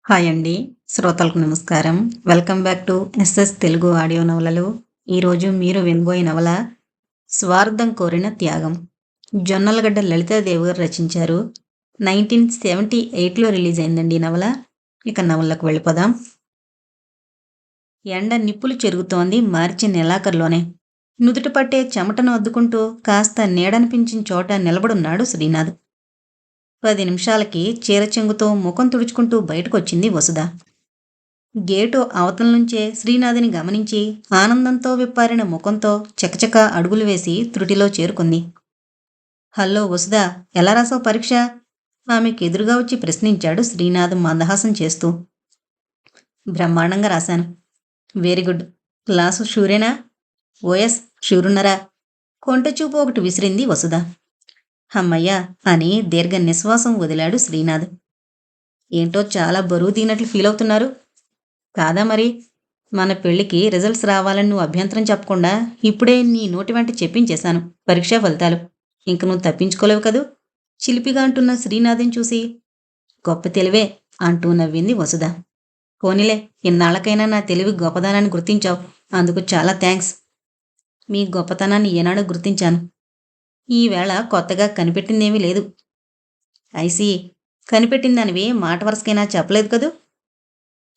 Hi అండి. శ్రోతలకు నమస్కారం. Welcome back to SS Telugu audio నవలలు. ఈరోజు మీరు వినబోయే నవల 'స్వార్థం కోరిన త్యాగం'. జొన్నలగడ్డ లలితాదేవి గారు రచించారు. 1978లో రిలీజ్ అయిందండి ఈ నవల. ఇక నవలకు వెళ్ళిపోదాం. ఎండ నిప్పులు చెరుగుతోంది మార్చి నెలాఖరులోనే. నుదుట పట్టే చెమటను అద్దుకుంటూ కాస్త నీడనిపించిన చోట నిలబడున్నాడు శ్రీనాథ్. 10 నిమిషాలకి చీర చెంగుతో ముఖం తుడుచుకుంటూ బయటకొచ్చింది వసుధ. గేటు అవతల నుంచే శ్రీనాథుని గమనించి ఆనందంతో విప్పారిన ముఖంతో చకచక అడుగులు వేసి త్రుటిలో చేరుకుంది. హల్లో వసుధ, ఎలా రాసావు పరీక్ష? ఆమెకు ఎదురుగా వచ్చి ప్రశ్నించాడు శ్రీనాథ్ మందహాసం చేస్తూ. బ్రహ్మాండంగా రాశాను. Very good. క్లాసు షూరేనా? ఓఎస్ షూరున్నరా? కొంటచూపు ఒకటి విసిరింది వసుధ. హమ్మయ్యా అని దీర్ఘ నిశ్వాసం వదిలాడు శ్రీనాథ్. ఏంటో చాలా బరువు దిగినట్లు ఫీల్ అవుతున్నారు. కాదా మరి? మన పెళ్లికి రిజల్ట్స్ రావాలని నువ్వు అభ్యంతరం చెప్పకుండా ఇప్పుడే నీ నోటి వెంట చెప్పించేశాను పరీక్షా ఫలితాలు. ఇంక నువ్వు తప్పించుకోలేవు కదూ? చిలిపిగా అంటున్న శ్రీనాథ్ని చూసి గొప్ప తెలివే అంటూ నవ్వింది వసుధ. పోనీలే, ఇన్నాళ్ళకైనా నా తెలివి గొప్పదనాన్ని గుర్తించావు. అందుకు చాలా థ్యాంక్స్. మీ గొప్పతనాన్ని ఏనాడో గుర్తించాను. ఈవేళ కొత్తగా కనిపెట్టిందేమీ లేదు. ఐసీ, కనిపెట్టిందానివి మాట వరుసకైనా చెప్పలేదు కదూ?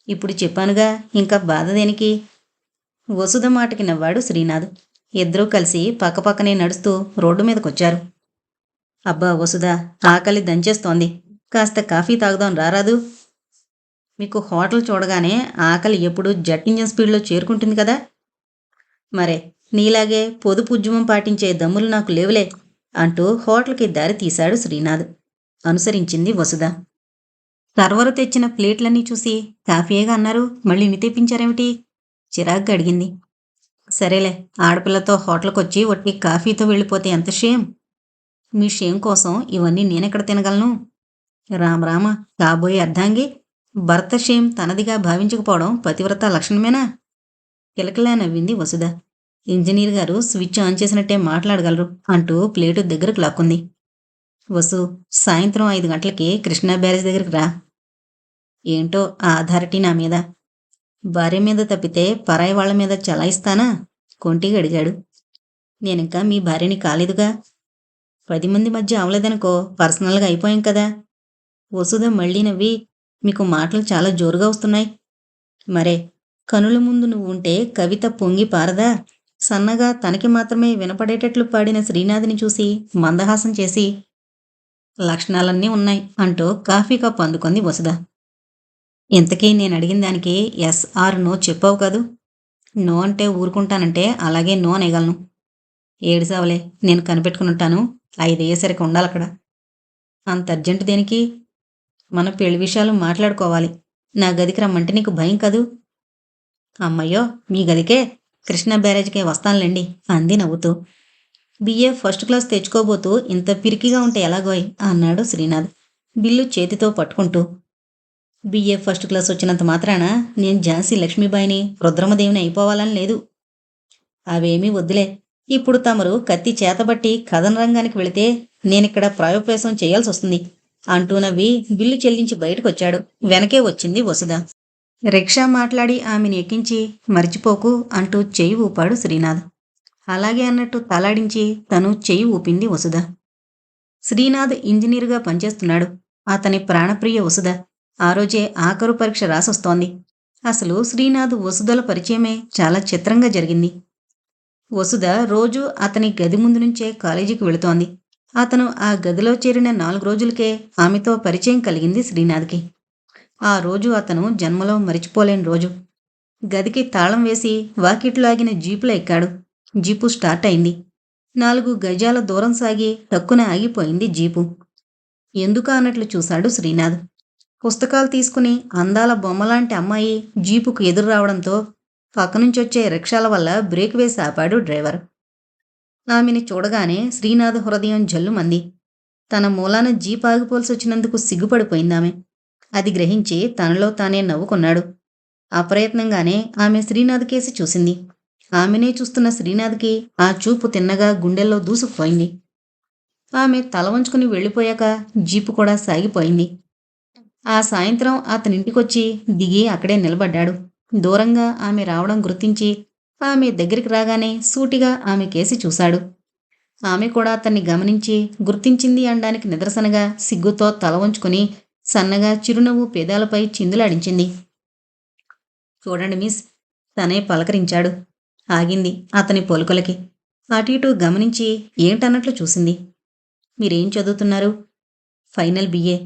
ఇప్పుడు చెప్పానుగా, ఇంకా బాధ దేనికి? వసుధ మాటకి నవ్వాడు శ్రీనాథ్. ఇద్దరూ కలిసి పక్కపక్కనే నడుస్తూ రోడ్డు మీదకొచ్చారు. అబ్బా వసుధ, ఆకలి దంచేస్తోంది. కాస్త కాఫీ తాగుదాం రారాదు? మీకు హోటల్ చూడగానే ఆకలి ఎప్పుడు జెట్ ఇంజన్ స్పీడ్లో చేరుకుంటుంది కదా. మరే, నీలాగే పొదుపు ఉద్యమం పాటించే దమ్ములు నాకు లేవులే అంటూ హోటల్కి దారి తీశాడు శ్రీనాథ్. అనుసరించింది వసుధ. సర్వరు తెచ్చిన ప్లేట్లన్నీ చూసి కాఫీయేగా అన్నారు, మళ్ళీ ఇన్ని తెప్పించారేమిటి? చిరాగ్గా అడిగింది. సరేలే, ఆడపిల్లతో హోటల్కొచ్చి ఒట్టి కాఫీతో వెళ్ళిపోతే ఎంత షేమ్. మీ షేమ్ కోసం ఇవన్నీ నేనెక్కడ తినగలను? రామరామ, కాబోయే అర్ధాంగి భర్త షేమ్ తనదిగా భావించకపోవడం పతివ్రత లక్షణమేనా? కిలకిలా నవ్వింది వసుధ. ఇంజనీర్ గారు స్విచ్ ఆన్ చేసినట్టే మాట్లాడగలరు అంటూ ప్లేటు దగ్గరకు లాక్కుంది. వసు, సాయంత్రం 5 గంటలకి కృష్ణా బ్యారేజ్ దగ్గరికి రా. ఏంటో ఆ అథారిటీ నా మీద. భార్య మీద తప్పితే పరాయి వాళ్ల మీద చలాయిస్తానా? కొంటిగా అడిగాడు. నేనింకా మీ భార్యని కాలేదుగా. 10 మంది మధ్య అవలేదనుకో, పర్సనల్గా అయిపోయాం కదా. వసుధ మళ్ళీ నవ్వి, మీకు మాటలు చాలా జోరుగా వస్తున్నాయి. మరే, కనుల ముందు నువ్వు ఉంటే కవిత పొంగి పారదా? సన్నగా తనకి మాత్రమే వినపడేటట్లు పాడిన శ్రీనాథ్ని చూసి మందహాసం చేసి, లక్షణాలన్నీ ఉన్నాయి అంటూ కాఫీ కప్ అందుకుంది వసుధ. ఇంతకీ నేను అడిగిన దానికి ఎస్ ఆర్ నో చెప్పావు కదూ? నో అంటే ఊరుకుంటానంటే అలాగే నో అనేగలను. ఏడుసావలే, నేను కనిపెట్టుకుని ఉంటాను. 5 అయ్యేసరికి ఉండాలక్కడ. అంత అర్జెంటు దేనికి? మన పెళ్లి విషయాలు మాట్లాడుకోవాలి. నా గదికి రమ్మంటే నీకు భయం కదూ? అమ్మయ్యో, మీ గదికే, కృష్ణా బ్యారేజ్కే వస్తానులేండి అంది నవ్వుతూ. బిఏ ఫస్ట్ క్లాస్ తెచ్చుకోబోతూ ఇంత పిరికిగా ఉంటే ఎలాగోయ్ అన్నాడు శ్రీనాథ్ బిల్లు చేతితో పట్టుకుంటూ. బిఏ ఫస్ట్ క్లాస్ వచ్చినంత మాత్రాన నేను ఝాన్సీ లక్ష్మీబాయిని, రుద్రమదేవిని అయిపోవాలని లేదు. అవేమీ వద్దులే. ఇప్పుడు తమరు కత్తి చేతబట్టి కథన రంగానికి వెళితే నేనిక్కడ ప్రాయోపవేశం చేయాల్సి వస్తుంది అంటూ నవ్వి బిల్లు చెల్లించి బయటకొచ్చాడు. వెనకే వచ్చింది వసుధ. రిక్షా మాట్లాడి ఆమెను ఎక్కించి మర్చిపోకు అంటూ చెయ్యి ఊపాడు శ్రీనాథ్. అలాగే అన్నట్టు తలాడించి తను చెయ్యి ఊపింది వసుధ. శ్రీనాథ్ ఇంజనీరుగా పనిచేస్తున్నాడు. అతని ప్రాణప్రియ వసుధ ఆ రోజే ఆఖరు పరీక్ష రాసొస్తోంది. అసలు శ్రీనాథ్ వసుధల పరిచయమే చాలా చిత్రంగా జరిగింది. వసుధ రోజు అతని గది ముందు నుంచే కాలేజీకి వెళుతోంది. అతను ఆ గదిలో చేరిన 4 రోజులకే ఆమెతో పరిచయం కలిగింది శ్రీనాథ్కి. ఆ రోజు అతను జన్మలో మరిచిపోలేని రోజు. గదికి తాళం వేసి వాకిట్లో ఆగిన జీపులో ఎక్కాడు. జీపు స్టార్ట్ అయింది. 4 గజాల దూరం సాగి టక్కున ఆగిపోయింది జీపు. ఎందుకా అన్నట్లు చూశాడు శ్రీనాథ్. పుస్తకాలు తీసుకుని అందాల బొమ్మలాంటి అమ్మాయి జీపుకు ఎదురు రావడంతో పక్కనుంచొచ్చే రిక్షాల వల్ల బ్రేక్ వేసి ఆపాడు డ్రైవర్. ఆమెని చూడగానే శ్రీనాథ్ హృదయం జల్లుమంది. తన మూలాన జీప్ ఆగిపోల్సి వచ్చినందుకు సిగ్గుపడిపోయిందామె. అది గ్రహించి తనలో తానే నవ్వుకున్నాడు. అప్రయత్నంగానే ఆమె శ్రీనాథ్ కేసి చూసింది. ఆమెనే చూస్తున్న శ్రీనాథ్కి ఆ చూపు తిన్నగా గుండెల్లో దూసుకుపోయింది. ఆమె తల వంచుకుని వెళ్ళిపోయాక జీపు కూడా సాగిపోయింది. ఆ సాయంత్రం అతనింటికొచ్చి దిగి అక్కడే నిలబడ్డాడు. దూరంగా ఆమె రావడం గుర్తించి ఆమె దగ్గరికి రాగానే సూటిగా ఆమె కేసి చూశాడు. ఆమె కూడా అతన్ని గమనించి గుర్తించింది అనడానికి నిదర్శనగా సిగ్గుతో తల వంచుకొని సన్నగా చిరునవ్వు పెదాలపై చిందులాడించింది. చూడండి మిస్, తనే పలకరించాడు. ఆగింది అతని పలుకులకి. అటు ఇటు గమనించి ఏంటన్నట్లు చూసింది. మీరేం చదువుతున్నారు? Final BA.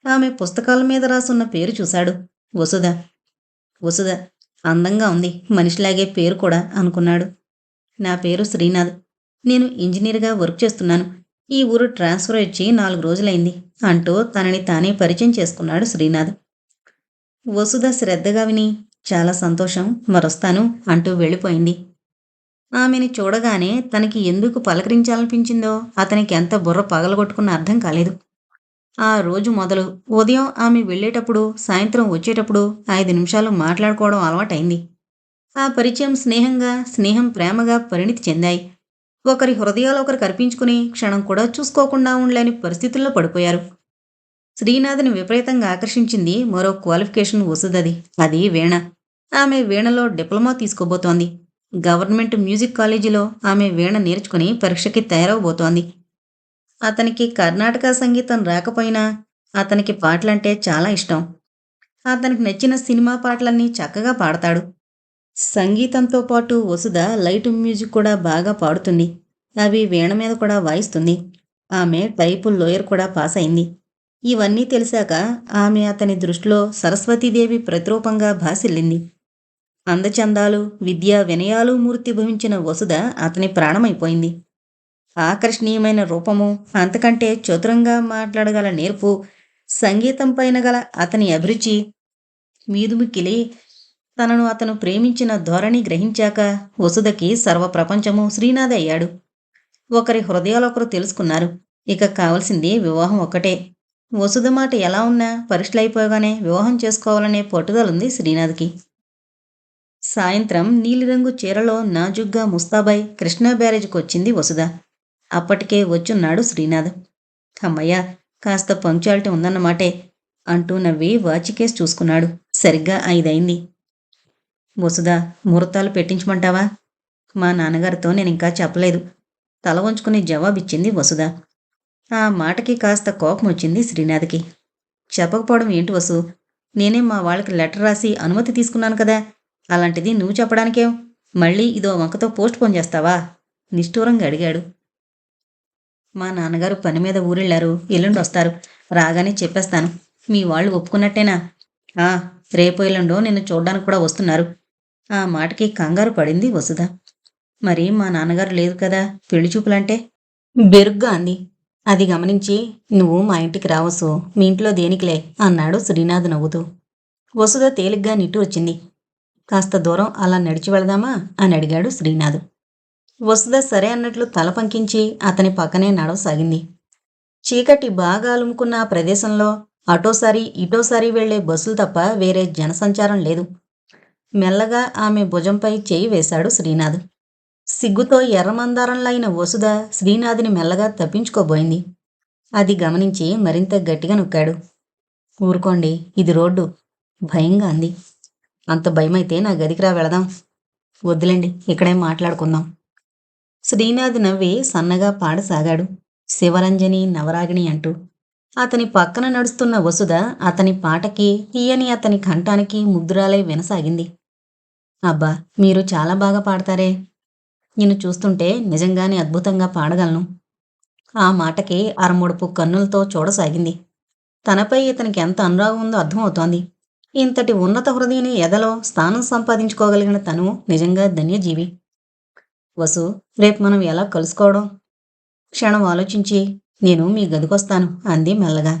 ఆమె పుస్తకాల మీద రాసున్న పేరు చూశాడు. వసుధ. వసుధ అందంగా ఉంది, మనిషిలాగే పేరు కూడా అనుకున్నాడు. నా పేరు శ్రీనాథ్. నేను ఇంజనీర్గా వర్క్ చేస్తున్నాను. ఈ ఊరు ట్రాన్స్ఫర్ ఇచ్చి 4 రోజులైంది అంటూ తనని తానే పరిచయం చేసుకున్నాడు శ్రీనాథ్. వసుధ శ్రద్ధగా విని చాలా సంతోషం, మరొస్తాను అంటూ వెళ్ళిపోయింది. ఆమెని చూడగానే తనకి ఎందుకు పలకరించాలనిపించిందో అతనికి ఎంత బుర్ర పగలగొట్టుకున్న అర్థం కాలేదు. ఆ రోజు మొదలు ఉదయం ఆమె వెళ్ళేటప్పుడు, సాయంత్రం వచ్చేటప్పుడు 5 నిమిషాలు మాట్లాడుకోవడం అలవాటైంది. ఆ పరిచయం స్నేహం ప్రేమగా పరిణితి చెందాయి. ఒకరి హృదయాలు ఒకరు కర్పించుకుని క్షణం కూడా చూసుకోకుండా ఉండలేని పరిస్థితుల్లో పడిపోయారు. శ్రీనాథ్ని విపరీతంగా ఆకర్షించింది మరో క్వాలిఫికేషన్ వసుదది. అది వీణ. ఆమె వీణలో డిప్లొమా తీసుకోబోతోంది. గవర్నమెంట్ మ్యూజిక్ కాలేజీలో ఆమె వీణ నేర్చుకుని పరీక్షకి తయారవబోతోంది. అతనికి కర్ణాటక సంగీతం రాకపోయినా అతనికి పాటలంటే చాలా ఇష్టం. అతనికి నచ్చిన సినిమా పాటలన్నీ చక్కగా పాడతాడు. సంగీతంతో పాటు వసుధ లైట్ మ్యూజిక్ కూడా బాగా పాడుతుంది. అవి వీణ మీద కూడా వాయిస్తుంది. ఆమె టైపు లోయర్ కూడా పాస్ అయింది. ఇవన్నీ తెలిసాక ఆమె అతని దృష్టిలో సరస్వతీదేవి ప్రతిరూపంగా భాసిల్లింది. అందచందాలు, విద్యా వినయాలు మూర్తిభవించిన వసుధ అతని ప్రాణమైపోయింది. ఆకర్షణీయమైన రూపము, అంతకంటే చతురంగా మాట్లాడగల నేర్పు, సంగీతం పైన గల అతని అభిరుచి మీదుమిక్కిలి తనను అతను ప్రేమించిన ధోరణి గ్రహించాక వసుధకి సర్వప్రపంచము శ్రీనాథ్ అయ్యాడు. ఒకరి హృదయాలొకరు తెలుసుకున్నారు. ఇక కావలసింది వివాహం ఒక్కటే. వసుధ మాట ఎలా ఉన్నా పరీక్షలైపోగానే వివాహం చేసుకోవాలనే పట్టుదలుంది శ్రీనాథ్కి. సాయంత్రం నీలిరంగు చీరలో నాజుగ్గా ముస్తాబై కృష్ణా బ్యారేజ్కి వచ్చింది వసుధ. అప్పటికే వచ్చున్నాడు శ్రీనాథ్. అమ్మయ్య, కాస్త పంక్చువాలిటీ ఉందన్నమాటే అంటూ నవ్వి వాచికేసి చూసుకున్నాడు. సరిగ్గా 5 అయింది. వసుధ, ముహూర్తాలు పెట్టించమంటావా? మా నాన్నగారితో నేనింకా చెప్పలేదు. తల వంచుకుని జవాబిచ్చింది వసుధ. ఆ మాటకి కాస్త కోపం వచ్చింది శ్రీనాథ్కి. చెప్పకపోవడం ఏంటి వసు? నేనే మా వాళ్ళకి లెటర్ రాసి అనుమతి తీసుకున్నాను కదా. అలాంటిది నువ్వు చెప్పడానికేం? మళ్ళీ ఇదో వంకతో పోస్ట్ పోన్ చేస్తావా? నిష్ఠూరంగా అడిగాడు. మా నాన్నగారు పని మీద ఊరెళ్ళారు. ఎల్లుండి వస్తారు. రాగానే చెప్పేస్తాను. మీ వాళ్ళు ఒప్పుకున్నట్టేనా? ఆ, రేపు ఎల్లుండో నిన్ను చూడ్డానికి కూడా వస్తున్నారు. ఆ మాటకి కంగారు పడింది వసుధ. మరి మా నాన్నగారు లేదు కదా, పెళ్లి చూపులంటే? బెరుగ్గా అంది. అది గమనించి నువ్వు మా ఇంటికి రావసు, మీ ఇంట్లో దేనికిలే అన్నాడు శ్రీనాథ్ నవ్వుతూ. వసుధ తేలిగ్గా నిట్టూర్చింది. కాస్త దూరం అలా నడిచి వెళదామా అని అడిగాడు శ్రీనాథ్. వసుధ సరే అన్నట్లు తల పంకించి అతని పక్కనే నడవసాగింది. చీకటి బాగా అలుముకున్న ఆ ప్రదేశంలో అటోసారి ఇటోసారి వెళ్లే బస్సులు తప్ప వేరే జనసంచారం లేదు. మెల్లగా ఆమె భుజంపై చేయి వేశాడు శ్రీనాథ్. సిగ్గుతో ఎర్రమందారంలా అయిన వసుధ శ్రీనాథ్ని మెల్లగా తప్పించుకోబోయింది. అది గమనించి మరింత గట్టిగా నొక్కాడు. ఊరుకోండి, ఇది రోడ్డు, భయంగా అంది. అంత భయమైతే నా గదికి రా, వెళదాం. వద్దులేండి, ఇక్కడే మాట్లాడుకుందాం. శ్రీనాథ్ నవ్వి సన్నగా పాడసాగాడు. శివరంజని నవరాగిణి అంటూ. అతని పక్కన నడుస్తున్న వసుధ అతని పాటకి, తీయని అతని కంఠానికి ముగ్ధురాలై వినసాగింది. అబ్బా, మీరు చాలా బాగా పాడతారే. నిన్ను చూస్తుంటే నిజంగానే అద్భుతంగా పాడగలను. ఆ మాటకి అరముడుపు కన్నులతో చూడసాగింది. తనపై ఇతనికి ఎంత అనురాగం ఉందో అర్థమవుతోంది. ఇంతటి ఉన్నత హృదయని ఎదలో స్థానం సంపాదించుకోగలిగిన తను నిజంగా ధన్యజీవి. వసు, రేపు మనం ఎలా కలుసుకోవడం? క్షణం ఆలోచించి నేను మీ గదికొస్తాను అంది మెల్లగా.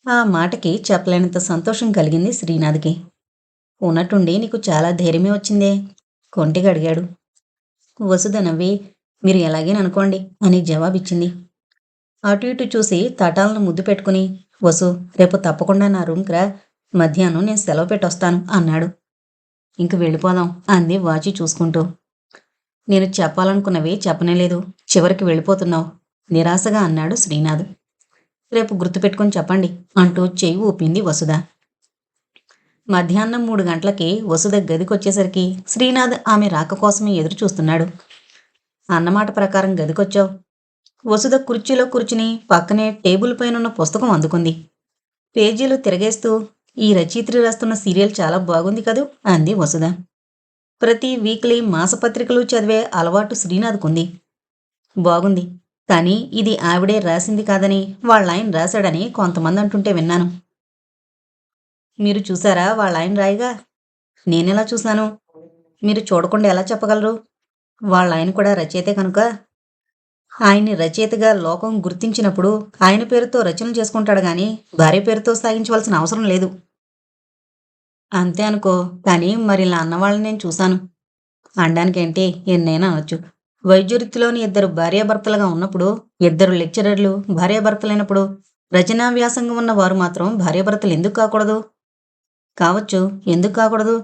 ఆ మాటకి చెప్పలేనంత సంతోషం కలిగింది శ్రీనాథ్కి. ఉన్నట్టుండి నీకు చాలా ధైర్యమే వచ్చిందే కొంటిగా అడిగాడు. వసుధ నవ్వి మీరు ఎలాగేననుకోండి అని జవాబిచ్చింది. అటు ఇటు చూసి తటాలను ముద్దు పెట్టుకుని వసు, రేపు తప్పకుండా నా రూమ్కి రా, మధ్యాహ్నం నేను సెలవు పెట్టొస్తాను అన్నాడు. ఇంక వెళ్ళిపోదాం అంది వాచి చూసుకుంటూ. నేను చెప్పాలనుకున్నవి చెప్పనేలేదు, చివరికి వెళ్ళిపోతున్నావు నిరాశగా అన్నాడు శ్రీనాథ్. రేపు గుర్తుపెట్టుకుని చెప్పండి అంటూ చెయ్యి ఊపింది వసుధ. మధ్యాహ్నం 3 గంటలకి వసుధ గదికొచ్చేసరికి శ్రీనాథ్ ఆమె రాక కోసమే ఎదురు చూస్తున్నాడు. అన్నమాట ప్రకారం గదికొచ్చావు. వసుధ కుర్చీలో కూర్చుని పక్కనే టేబుల్ పైనున్న పుస్తకం అందుకుంది. పేజీలు తిరగేస్తూ, ఈ రచయిత్రి రాస్తున్న సీరియల్ చాలా బాగుంది కదూ అంది వసుధ. ప్రతి వీక్లీ మాసపత్రికలు చదివే అలవాటు శ్రీనాథ్కుంది. బాగుంది, కానీ ఇది ఆవిడే రాసింది కాదని వాళ్ళాయన రాశాడని కొంతమంది అంటుంటే విన్నాను. మీరు చూసారా వాళ్ళాయన రాయిగా? నేనెలా చూశాను? మీరు చూడకుండా ఎలా చెప్పగలరు? వాళ్ళాయన కూడా రచయితే కనుక. ఆయన్ని రచయితగా లోకం గుర్తించినప్పుడు ఆయన పేరుతో రచనలు చేసుకుంటాడు గాని భార్య పేరుతో సాగించవలసిన అవసరం లేదు. అంతే అనుకో, కానీ మరిలా అన్నవాళ్ళని నేను చూశాను. అనడానికేంటి, ఎన్నైనా అనొచ్చు. వైద్యవృత్తిలోని 2 భార్యాభర్తలుగా ఉన్నప్పుడు, 2 లెక్చరర్లు భార్యాభర్తలైనప్పుడు, రచనా వ్యాసంగం ఉన్న వారు మాత్రం భార్యాభర్తలు ఎందుకు కాకూడదు? కావచ్చు, ఎందుకు కాకూడదు?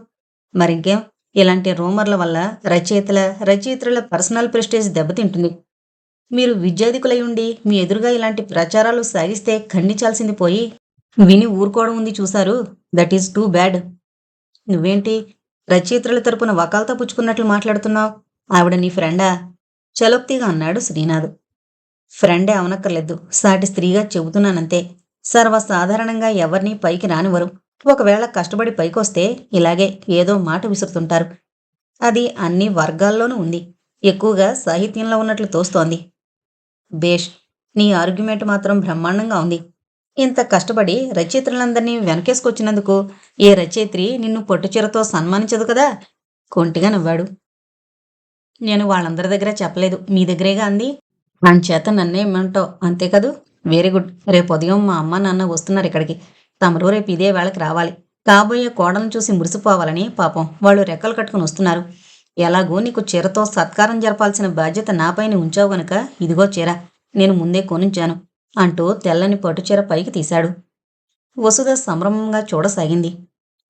మరింకేం, ఇలాంటి రూమర్ల వల్ల రచయిత్రుల పర్సనల్ ప్రెస్టేజ్ దెబ్బతింటుంది. మీరు విద్యాధికులై ఉండి మీ ఎదురుగా ఇలాంటి ప్రచారాలు సాగిస్తే ఖండించాల్సింది పోయి విని ఊరుకోవడం ఉంది చూశారు. That is too bad. నువ్వేంటి రచయిత్రుల తరపున వకాల్తా పుచ్చుకున్నట్లు మాట్లాడుతున్నావు? ఆవిడ నీ ఫ్రెండా? చలోక్తిగా అన్నాడు శ్రీనాథ్. ఫ్రెండే అవనక్కర్లేదు, సాటి స్త్రీగా చెబుతున్నానంతే. సర్వసాధారణంగా ఎవరినీ పైకి రానివ్వరు. ఒకవేళ కష్టపడి పైకొస్తే ఇలాగే ఏదో మాట విసురుతుంటారు. అది అన్ని వర్గాల్లోనూ ఉంది. ఎక్కువగా సాహిత్యంలో ఉన్నట్లు తోస్తోంది. బేష్, నీ ఆర్గ్యుమెంట్ మాత్రం బ్రహ్మాండంగా ఉంది. ఇంత కష్టపడి రచయిత్రులందరినీ వెనకేసుకొచ్చినందుకు ఏ రచయిత్రి నిన్ను పొట్టుచీరతో సన్మానించదు కదా? కొంటిగా నవ్వాడు. నేను వాళ్ళందరి దగ్గర చెప్పలేదు, మీ దగ్గరేగా అంది. అంచేత నన్నే ఇమ్మంటావు అంతే కదూ? Very good. రేపు ఉదయం మా అమ్మ నాన్న వస్తున్నారు ఇక్కడికి. తమరు రేపు ఇదే వేళకి రావాలి. కాబోయే కోడలను చూసి మురిసిపోవాలని పాపం వాళ్ళు రెక్కలు కట్టుకుని వస్తున్నారు. ఎలాగూ నీకు చీరతో సత్కారం జరపాల్సిన బాధ్యత నాపైన ఉంచావు గనుక ఇదిగో చీర, నేను ముందే కొనుంచాను అంటూ తెల్లని పట్టుచీర పైకి తీశాడు. వసుధ సంభ్రమంగా చూడసాగింది.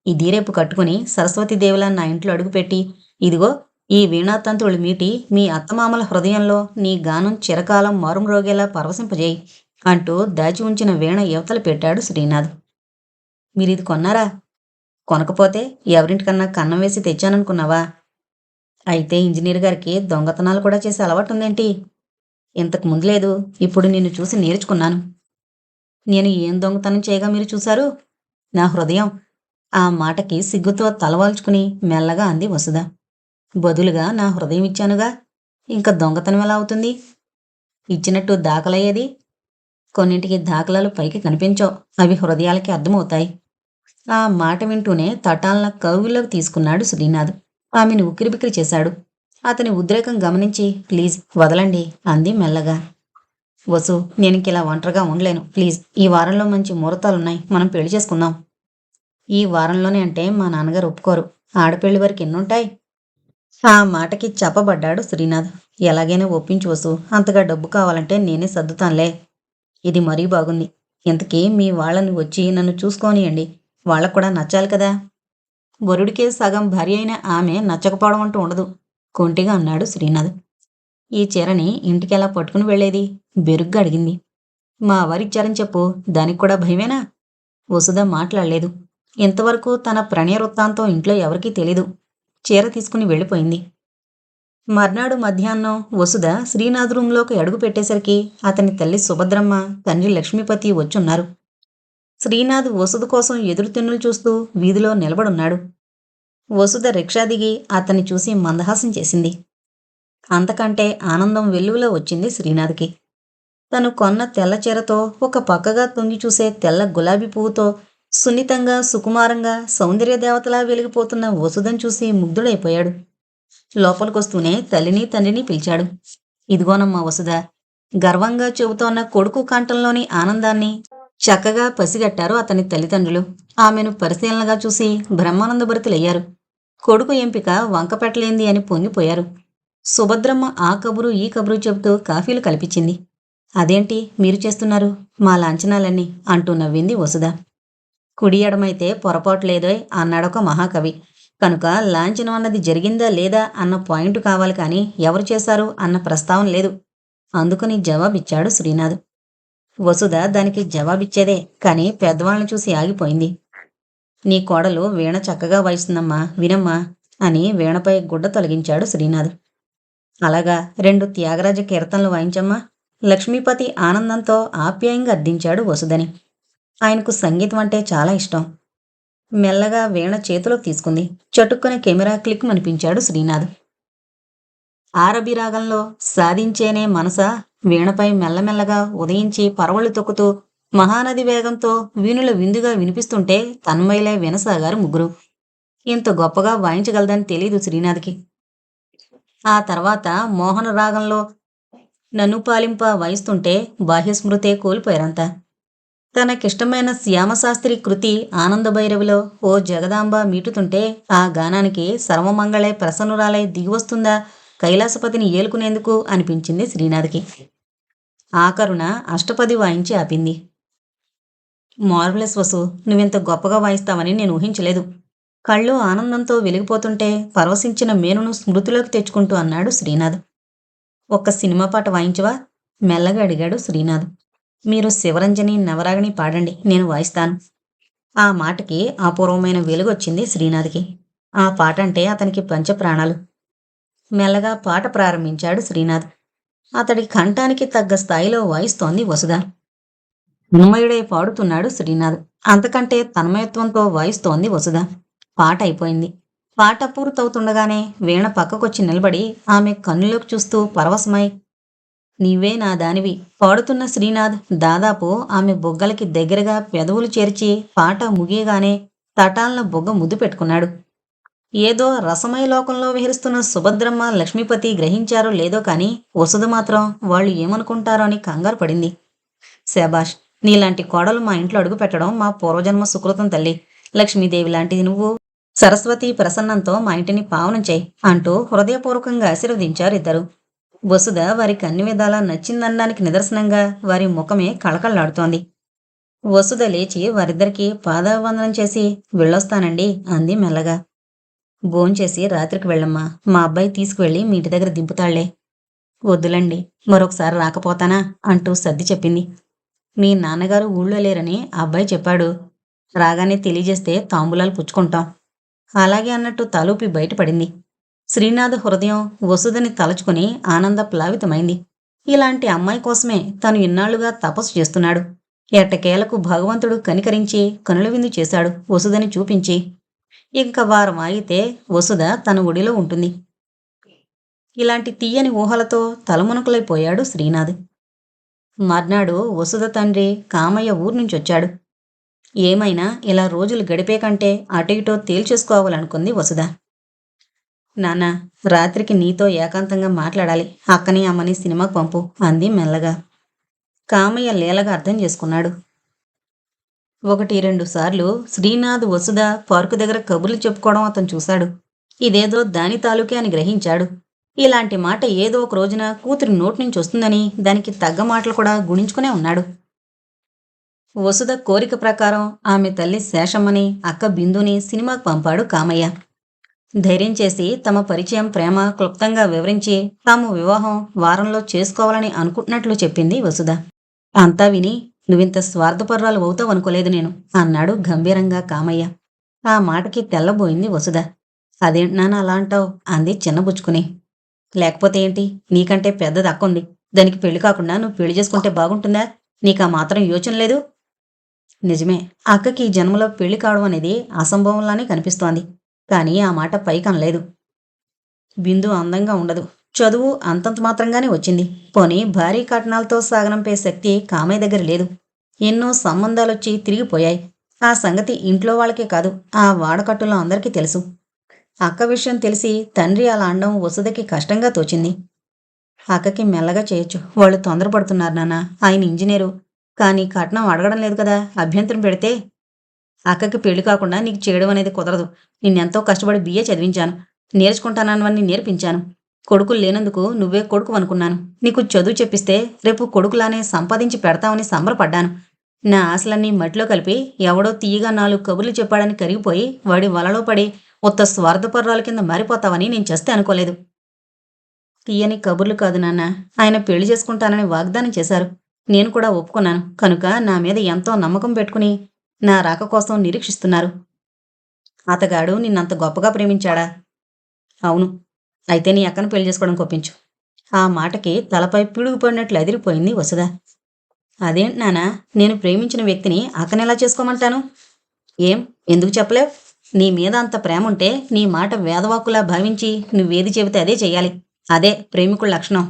ఇది రేపు కట్టుకుని సరస్వతీదేవిలా నా ఇంట్లో అడుగుపెట్టి, ఇదిగో ఈ వీణాతంతువులు మీటి మీ అత్తమామల హృదయంలో నీ గానం చిరకాలం మారుమ్రోగేలా పరవశింపజేయి అంటూ దాచి ఉంచిన వీణ యువతలు పెట్టాడు శ్రీనాథ్. మీరిది కొన్నారా? కొనకపోతే ఎవరింటికన్నా కన్నం వేసి తెచ్చాననుకున్నావా? అయితే ఇంజనీర్ గారికి దొంగతనాలు కూడా చేసే అలవాటు ఉందేంటి? ఇంతకు ముందు లేదు, ఇప్పుడు నిన్ను చూసి నేర్చుకున్నాను. నేను ఏం దొంగతనం చేయగా మీరు చూశారు? నా హృదయం. ఆ మాటకి సిగ్గుతో తలవాల్చుకుని మెల్లగా అంది వసుధ. బదులుగా నా హృదయం ఇచ్చానుగా, ఇంకా దొంగతనం ఎలా అవుతుంది? ఇచ్చినట్టు దాఖలయ్యేది? కొన్నింటికి దాఖలాలు పైకి కనిపించవు, అవి హృదయాలకి అర్థమవుతాయి. ఆ మాట వింటూనే తటాలన కౌగిల్లోకి తీసుకున్నాడు శ్రీనాథ్. ఆమెను ఉక్కిరిబిక్కిరి చేశాడు. అతని ఉద్రేకం గమనించి, ప్లీజ్ వదలండి అంది మెల్లగా. వసు, నేనింకిలా ఒంటరిగా ఉండలేను, ప్లీజ్. ఈ వారంలో మంచి ముహూర్తాలున్నాయి, మనం పెళ్లి చేసుకుందాం. ఈ వారంలోనే అంటే మా నాన్నగారు ఒప్పుకోరు. ఆడపెళ్లి వరకు ఎన్నుంటాయి? ఆ మాటకి చెప్పబడ్డాడు శ్రీనాథ్. ఎలాగైనా ఒప్పించు వసు, అంతగా డబ్బు కావాలంటే నేనే సర్దుతానులే. ఇది మరీ బాగుంది. ఇంతకీ మీ వాళ్ళని వచ్చి నన్ను చూసుకోనియండి, వాళ్ళకు కూడా నచ్చాలి కదా. వరుడికే సగం భార్య అయిన ఆమె నచ్చకపోవడం అంటూ ఉండదు, కొంటిగా అన్నాడు శ్రీనాథ్. ఈ చీరని ఇంటికెలా పట్టుకుని వెళ్లేది? బెరుగ్గా అడిగింది. మా వారిచ్చారని చెప్పు, దానికి కూడా భయమేనా? వసుధ మాట్లాడలేదు. ఇంతవరకు తన ప్రణయ వృత్తాంతం ఇంట్లో ఎవరికీ తెలీదు. చీర తీసుకుని వెళ్ళిపోయింది. మర్నాడు మధ్యాహ్నం వసుధ శ్రీనాథ్ రూంలోకి అడుగు పెట్టేసరికి అతని తల్లి సుభద్రమ్మ, తండ్రి లక్ష్మీపతి వచ్చున్నారు. శ్రీనాథ్ వసుధ కోసం ఎదురుతిన్నులు చూస్తూ వీధిలో నిలబడున్నాడు. వసుధ రిక్షా దిగి అతన్ని చూసి మందహాసం చేసింది. అంతకంటే ఆనందం వెల్లువలో వచ్చింది శ్రీనాథ్కి. తను కొన్న తెల్ల చీరతో ఒక పక్కగా తొంగి చూసే తెల్ల గులాబీ పువ్వుతో సున్నితంగా సుకుమారంగా సౌందర్య దేవతలా వెలిగిపోతున్న వసుధను చూసి ముగ్ధుడైపోయాడు. లోపలికొస్తూనే తల్లిని తండ్రిని పిలిచాడు. ఇదిగోనమ్మా వసుధ. గర్వంగా చెబుతోన్న కొడుకు కంఠంలోని ఆనందాన్ని చక్కగా పసిగట్టారు అతని తల్లిదండ్రులు. ఆమెను పరిశీలనగా చూసి బ్రహ్మానందభరితులయ్యారు. కొడుకు ఎంపిక వంకపెట్టలేంది అని పొంగిపోయారు. సుభద్రమ్మ ఆ కబురు ఈ కబురు చెబుతూ కాఫీలు కల్పించింది. అదేంటి మీరు చేస్తున్నారు? మా లాంఛనాలన్నీ అంటూ నవ్వింది వసుధ. కుడి ఎడమైతే పొరపాటు లేదోయ్ అన్నాడొక మహాకవి. కనుక లాంఛనం అన్నది జరిగిందా లేదా అన్న పాయింట్ కావాలి కానీ ఎవరు చేశారు అన్న ప్రస్తావన లేదు. అందుకని జవాబిచ్చాడు శ్రీనాథ్. వసుధ దానికి జవాబిచ్చేదే, కాని పెద్దవాళ్ళని చూసి ఆగిపోయింది. నీ కోడలు వీణ చక్కగా వాయిస్తుందమ్మా, వినమ్మా అని వీణపై గుడ్డ తొలగించాడు శ్రీనాథ్. అలాగా, 2 త్యాగరాజ కీర్తనలు వాయించమ్మా. లక్ష్మీపతి ఆనందంతో ఆప్యాయంగా అర్థించాడు వసుధని. ఆయనకు సంగీతం అంటే చాలా ఇష్టం. మెల్లగా వీణ చేతిలోకి తీసుకుంది. చటుక్కున కెమెరా క్లిక్ మనిపించాడు శ్రీనాథ్. ఆరబి రాగంలో సాధించేనే మనసా వీణపై మెల్లమెల్లగా ఉదయించి పరవళ్ళు తొక్కుతూ మహానది వేగంతో వీణుల విందుగా వినిపిస్తుంటే తన్మయులై వినసాగారు ముగ్గురు. ఇంత గొప్పగా వాయించగలదని తెలీదు శ్రీనాథ్కి. ఆ తర్వాత మోహన రాగంలో నన్ను పాలింప వాయిస్తుంటే బాహ్యస్మృతే కోల్పోయారంతా. తనకిష్టమైన శ్యామశాస్త్రి కృతి ఆనందభైరవిలో ఓ జగదాంబ మీటుతుంటే ఆ గానానికి సర్వమంగళే ప్రసన్నురాలై దిగివస్తుందా కైలాసపతిని ఏలుకునేందుకు అనిపించింది శ్రీనాథ్కి. ఆకరుణ అష్టపది వాయించి ఆపింది. మార్వలెస్ వసు, నువ్వింత గొప్పగా వాయిస్తావని నేను ఊహించలేదు. కళ్ళు ఆనందంతో వెలిగిపోతుంటే పరవశించిన మేనును స్మృతిలోకి తెచ్చుకుంటూ అన్నాడు శ్రీనాథ్. ఒక్క సినిమా పాట వాయించవా? మెల్లగా అడిగాడు శ్రీనాథ్. మీరు శివరంజని నవరాగిని పాడండి, నేను వాయిస్తాను. ఆ మాటకి అపూర్వమైన వెలుగొచ్చింది శ్రీనాథ్కి. ఆ పాట అంటే అతనికి పంచప్రాణాలు. మెల్లగా పాట ప్రారంభించాడు శ్రీనాథ్. అతడి కంఠానికి తగ్గ స్థాయిలో వాయిస్తోంది వసుధ. తన్మయుడై పాడుతున్నాడు శ్రీనాథ్. అంతకంటే తన్మయత్వంతో వాయిస్తోంది వసుధ. పాట అయిపోయింది. పాట పూర్తవుతుండగానే వీణ పక్కకొచ్చి నిలబడి ఆమె కన్నులోకి చూస్తూ పరవశమై, నీవే నా దానివి పాడుతున్న శ్రీనాథ్ దాదాపు ఆమె బొగ్గలకి దగ్గరగా పెదవులు చేర్చి పాట ముగియగానే తటాలన బొగ్గ ముద్దు పెట్టుకున్నాడు. ఏదో రసమయ లోకంలో విహరిస్తున్న సుభద్రమ్మ లక్ష్మీపతి గ్రహించారో లేదో కాని వసుధ మాత్రం వాళ్ళు ఏమనుకుంటారో అని కంగారు పడింది. శాబాష్, నీలాంటి కోడలు మా ఇంట్లో అడుగు పెట్టడం మా పూర్వజన్మ సుకృతం తల్లి. లక్ష్మీదేవి లాంటిది నువ్వు. సరస్వతి ప్రసన్నంతో మా ఇంటిని పావనం చేయి అంటూ హృదయపూర్వకంగా ఆశీర్వదించారు ఇద్దరు. వసుధ వారికి అన్ని విధాలా నచ్చిందనడానికి నిదర్శనంగా వారి ముఖమే కళకళలాడుతోంది. వసుధ లేచి వారిద్దరికీ పాదావందనం చేసి వెళ్ళొస్తానండి అంది మెల్లగా. భోంచేసి రాత్రికి వెళ్ళమ్మా, మా అబ్బాయి తీసుకువెళ్ళి మీ ఇంటి దగ్గర దింపుతాళ్లే. వద్దులండి, మరొకసారి రాకపోతానా అంటూ సర్ది చెప్పింది. మీ నాన్నగారు ఊళ్ళో లేరని అబ్బాయి చెప్పాడు. రాగానే తెలియజేస్తే తాంబూలాలు పుచ్చుకుంటాం. అలాగే అన్నట్టు తలూపి బయటపడింది. శ్రీనాథ్ హృదయం వసుధని తలచుకుని ఆనంద ప్లావితమైంది. ఇలాంటి అమ్మాయి కోసమే తను ఇన్నాళ్లుగా తపస్సు చేస్తున్నాడు. ఎట్టకేలకు భగవంతుడు కనికరించి కనుల విందు చేశాడు వసుధని చూపించి. ఇంక వారం ఆగితే వసుధ తన ఒడిలో ఉంటుంది. ఇలాంటి తీయని ఊహలతో తలమునకలైపోయాడు శ్రీనాథ్. మర్నాడు వసుధ తండ్రి కామయ్య ఊరు నుంచి వచ్చాడు. ఏమైనా ఇలా రోజులు గడిపే కంటే అటు ఇటో తేల్చేసుకోవాలనుకుంది వసుధ. నాన్న, రాత్రికి నీతో ఏకాంతంగా మాట్లాడాలి. అక్కని అమ్మని సినిమాకు పంపు అంది మెల్లగా. కామయ్య లీలగా అర్థం చేసుకున్నాడు. 1-2 సార్లు శ్రీనాథ్ వసుధ పార్కు దగ్గర కబుర్లు చెప్పుకోవడం అతను చూశాడు. ఇదేదో దాని తాలూకే అని గ్రహించాడు. ఇలాంటి మాట ఏదో ఒక రోజున కూతురి నోటి నుంచి వస్తుందని దానికి తగ్గ మాటలు కూడా గుణించుకునే ఉన్నాడు. వసుధ కోరిక ప్రకారం ఆమె తల్లి శేషమ్మని, అక్క బిందుని సినిమాకు పంపాడు కామయ్య. ధైర్యం చేసి తమ పరిచయం, ప్రేమ క్లుప్తంగా వివరించి తాము వివాహం వారంలో చేసుకోవాలని అనుకుంటున్నట్లు చెప్పింది వసుధ. అంతా విని, నువ్వింత స్వార్థపర్రాలు అవుతావనుకోలేదు నేను అన్నాడు గంభీరంగా కామయ్య. ఆ మాటకి తెల్లబోయింది వసుధ. అదేంటి నాన్న అలా అంటావు అంది చిన్నబుచ్చుకుని. లేకపోతే ఏంటి, నీకంటే పెద్దది అక్కుంది. దానికి పెళ్లి కాకుండా నువ్వు పెళ్లి చేసుకుంటే బాగుంటుందా? నీకు ఆ మాత్రం యోచన లేదు. నిజమే, అక్కకి ఈ జన్మలో పెళ్లి కావడం అనేది అసంభవంలానే కనిపిస్తోంది. కానీ ఆ మాట పైకనలేదు. బిందు అందంగా ఉండదు, చదువు అంతంత మాత్రంగానే వచ్చింది. పోనీ భారీ కట్నాలతో సాగనంపే శక్తి కామయ్య దగ్గర లేదు. ఎన్నో సంబంధాలొచ్చి తిరిగిపోయాయి. ఆ సంగతి ఇంట్లో వాళ్ళకే కాదు, ఆ వాడకట్టులో అందరికీ తెలుసు. అక్క విషయం తెలిసి తండ్రి అలా అనడం వసుధకి కష్టంగా తోచింది. అక్కకి మెల్లగా చేయొచ్చు, వాళ్ళు తొందరపడుతున్నారు నాన్న. ఆయన ఇంజనీరు, కానీ కట్నం అడగడం లేదు కదా. అభ్యంతరం పెడితే అక్కకి పెళ్లి కాకుండా నీకు చేయడం అనేది కుదరదు. నిన్నెంతో కష్టపడి బిఏ చదివించాను, నేర్చుకుంటానన్నవన్నీ నేర్పించాను. కొడుకులు లేనందుకు నువ్వే కొడుకు అనుకున్నాను. నీకు చదువు చెప్పిస్తే రేపు కొడుకులానే సంపాదించి పెడతావని సంబరపడ్డాను. నా ఆశలన్నీ మట్టిలో కలిపి ఎవడో తీయగా 4 కబుర్లు చెప్పాడని కరిగిపోయి వాడి వలలో పడి ఉత్త స్వార్థపర్రాల కింద మారిపోతావని నేను చస్తే అనుకోలేదు. తీయని కబుర్లు కాదు నాన్న, ఆయన పెళ్లి చేసుకుంటానని వాగ్దానం చేశారు. నేను కూడా ఒప్పుకున్నాను కనుక నా మీద ఎంతో నమ్మకం పెట్టుకుని నా రాక కోసం నిరీక్షిస్తున్నారు. అతగాడు నిన్నంత గొప్పగా ప్రేమించాడా? అవును. అయితే నీ అక్కను పెళ్లి చేసుకోవడం ఒప్పించు. ఆ మాటకి తలపై పిడుగు పడినట్లు అదిరిపోయింది వసుధ. అదేంటి నానా, నేను ప్రేమించిన వ్యక్తిని అక్కనెలా చేసుకోమంటాను? ఏం, ఎందుకు చెప్పలేవ్? నీ మీద అంత ప్రేముంటే నీ మాట వేదవాక్కులా భావించి నువ్వేది చెబితే అదే చెయ్యాలి. అదే ప్రేమికుల లక్షణం.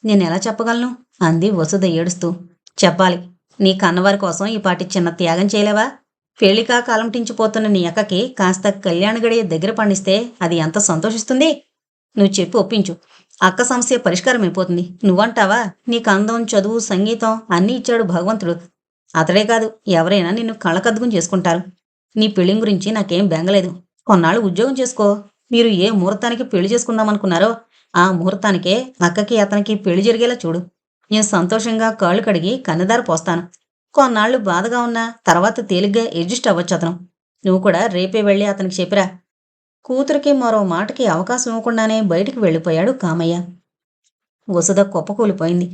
నేనెలా చెప్పగలను? అంది వసుధ ఏడుస్తూ. చెప్పాలి. నీ కన్నవారి కోసం ఈ పాటి చిన్న త్యాగం చేయలేవా? పెళ్లికా కాలంటించిపోతున్న నీ అక్కకి కాస్త కళ్యాణ గడియ దగ్గర పండిస్తే అది ఎంత సంతోషిస్తుంది? నువ్వు చెప్పి ఒప్పించు. అక్క సమస్య పరిష్కారం అయిపోతుంది. నువ్వంటావా? నీకు అందం, చదువు, సంగీతం అన్నీ ఇచ్చాడు భగవంతుడు. అతడే కాదు, ఎవరైనా నిన్ను కళ్ళకద్దుకుని చేసుకుంటారు. నీ పెళ్లిం గురించి నాకేం బెంగలేదు. కొన్నాళ్ళు ఉద్యోగం చేసుకో. మీరు ఏ ముహూర్తానికి పెళ్లి చేసుకుందామనుకున్నారో ఆ ముహూర్తానికే అక్కకి అతనికి పెళ్లి జరిగేలా చూడు. నేను సంతోషంగా కాళ్ళు కడిగి కన్నెదార పోస్తాను. కొన్నాళ్ళు బాధగా ఉన్నా తర్వాత తేలిగ్గా అడ్జస్ట్ అవ్వచ్చు అతను. నువ్వు కూడా రేపే వెళ్ళి అతనికి చెప్పిరా. కూతురికి మరో మాటకి అవకాశం ఇవ్వకుండానే బయటికి వెళ్ళిపోయాడు కామయ్య. వసుధ కుప్పకూలిపోయింది.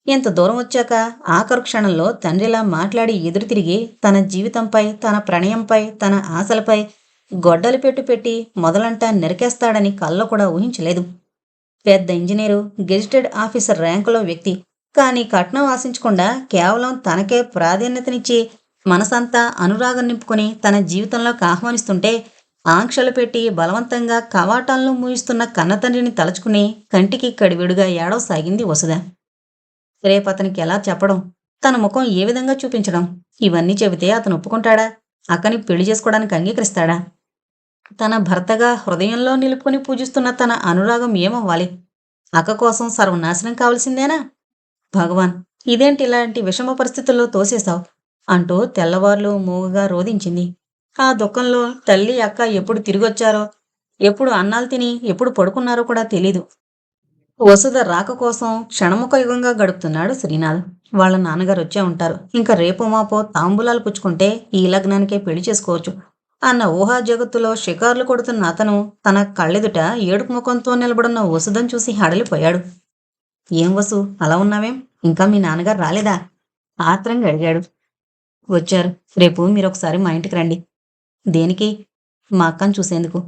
ఇంత దూరం వచ్చాక ఆఖరు క్షణంలో తండ్రిలా మాట్లాడి ఎదురు తిరిగి తన జీవితంపై, తన ప్రణయంపై, తన ఆశలపై గొడ్డలి పెట్టి మొదలంటా నరికేస్తాడని కల్లో కూడా ఊహించలేదు. పెద్ద ఇంజనీరు, గెజిటెడ్ ఆఫీసర్ ర్యాంకులో వ్యక్తి. కానీ కట్నం ఆశించకుండా కేవలం తనకే ప్రాధాన్యతనిచ్చి మనసంతా అనురాగం నింపుకుని తన జీవితంలోకి ఆహ్వానిస్తుంటే ఆంక్షలు పెట్టి బలవంతంగా కవాటాలను మూయిస్తున్న కన్నతండ్రిని తలుచుకుని కంటికి కడివెడుగా ఏడవసాగింది వసుధ. రేపతనికి ఎలా చెప్పడం? తన ముఖం ఏ విధంగా చూపించడం? ఇవన్నీ చెబితే అతను ఒప్పుకుంటాడా? అక్కని పెళ్లి చేసుకోవడానికి అంగీకరిస్తాడా? తన భర్తగా హృదయంలో నిలుపుకొని పూజిస్తున్న తన అనురాగం ఏమవ్వాలి? అక్క కోసం సర్వనాశనం కావలసిందేనా? భగవాన్, ఇదేంటి ఇలాంటి విషమ పరిస్థితుల్లో తోసేశావు? అంటూ తెల్లవార్లు మూగగా రోదించింది. ఆ దుఃఖంలో తల్లి, అక్క ఎప్పుడు తిరిగొచ్చారో, ఎప్పుడు అన్నాలు తిని ఎప్పుడు పడుకున్నారో కూడా తెలీదు. వసుధ రాక కోసం క్షణముఖ యుగంగా గడుపుతున్నాడు శ్రీనాథ్. వాళ్ళ నాన్నగారు వచ్చే ఉంటారు. ఇంకా రేపో మాపో తాంబూలాలు పుచ్చుకుంటే ఈ లగ్నానికే పెళ్లి చేసుకోవచ్చు అన్న ఊహా జగత్తులో షికార్లు కొడుతున్న అతను తన కళ్ళెదుట ఏడుపు ముఖంతో నిలబడున్న వసుధను చూసి హడలిపోయాడు. ఏం వసు, అలా ఉన్నావేం? ఇంకా మీ నాన్నగారు రాలేదా? ఆత్రంగా అడిగాడు. వచ్చారు. రేపు మీరొకసారి మా ఇంటికి రండి. దేనికి? మా అక్కను చూసేందుకు.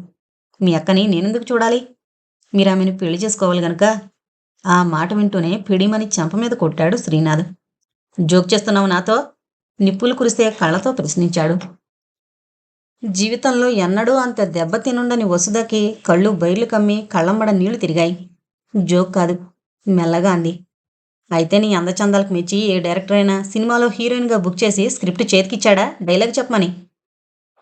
మీ అక్కని నేనెందుకు చూడాలి? మీరామెను పెళ్లి చేసుకోవాలి గనుక. ఆ మాట వింటూనే పిడిమని చెంప మీద కొట్టాడు శ్రీనాథ్. జోక్ చేస్తున్నావు నాతో? నిప్పులు కురిసే కళ్ళతో ప్రశ్నించాడు. జీవితంలో ఎన్నడూ అంత దెబ్బతినుండని వసుధకి కళ్ళు బైర్లు కమ్మి కళ్ళమ్మడ నీళ్లు తిరిగాయి. జోక్ కాదు, మెల్లగా అంది. అయితే నీ అందచందాలకు మెచ్చి ఏ డైరెక్టర్ అయినా సినిమాలో హీరోయిన్గా బుక్ చేసి స్క్రిప్ట్ చేతికిచ్చాడా డైలాగ్ చెప్పమని?